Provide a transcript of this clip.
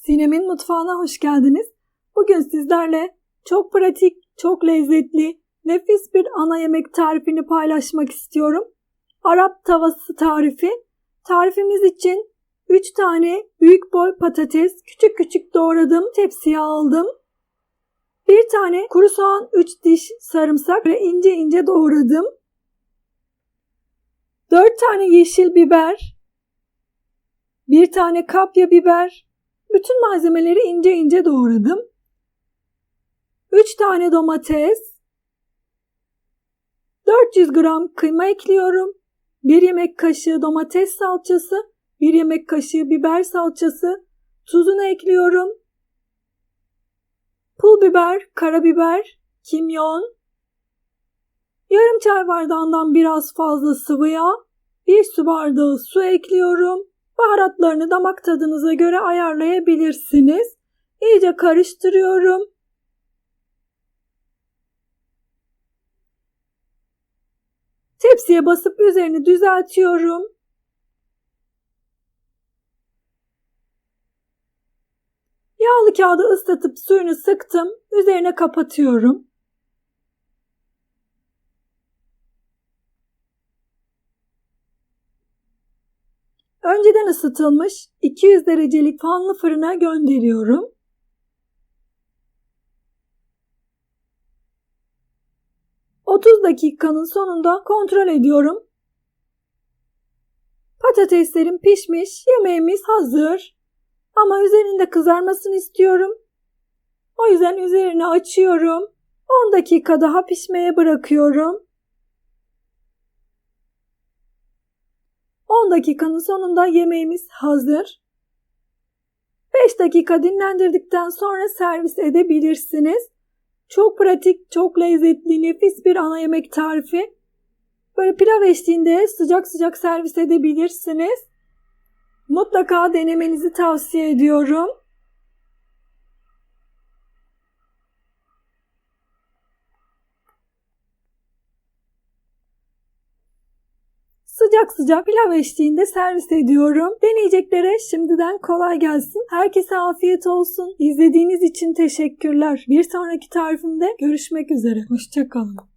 Sinem'in mutfağına hoş geldiniz. Bugün sizlerle çok pratik, çok lezzetli, nefis bir ana yemek tarifini paylaşmak istiyorum. Arap tavası tarifi. Tarifimiz için 3 tane büyük boy patates küçük küçük doğradım, tepsiye aldım. 1 tane kuru soğan, 3 diş sarımsak ve ince ince doğradım. 4 tane yeşil biber, 1 tane kapya biber, bütün malzemeleri ince ince doğradım. 3 tane domates, 400 gram kıyma ekliyorum. 1 yemek kaşığı domates salçası, 1 yemek kaşığı biber salçası, tuzunu ekliyorum. Pul biber, karabiber, kimyon, yarım çay bardağından biraz fazla sıvı yağ, 1 su bardağı su ekliyorum. Baharatlarını damak tadınıza göre ayarlayabilirsiniz. İyice karıştırıyorum. Tepsiye basıp üzerini düzeltiyorum. Yağlı kağıdı ıslatıp suyunu sıktım. Üzerine kapatıyorum. Önceden ısıtılmış 200 derecelik fanlı fırına gönderiyorum. ...30 dakikanın sonunda kontrol ediyorum. Patateslerim pişmiş, yemeğimiz hazır. Ama üzerinde kızarmasını istiyorum. O yüzden üzerini açıyorum. 10 dakika daha pişmeye bırakıyorum. 10 dakikanın sonunda yemeğimiz hazır. 5 dakika dinlendirdikten sonra servis edebilirsiniz. Çok pratik, çok lezzetli, nefis bir ana yemek tarifi. Böyle pilav eşliğinde sıcak sıcak servis edebilirsiniz. Mutlaka denemenizi tavsiye ediyorum. Sıcak sıcak pilav eşliğinde servis ediyorum. Deneyeceklere şimdiden kolay gelsin. Herkese afiyet olsun. İzlediğiniz için teşekkürler. Bir sonraki tarifimde görüşmek üzere. Hoşça kalın.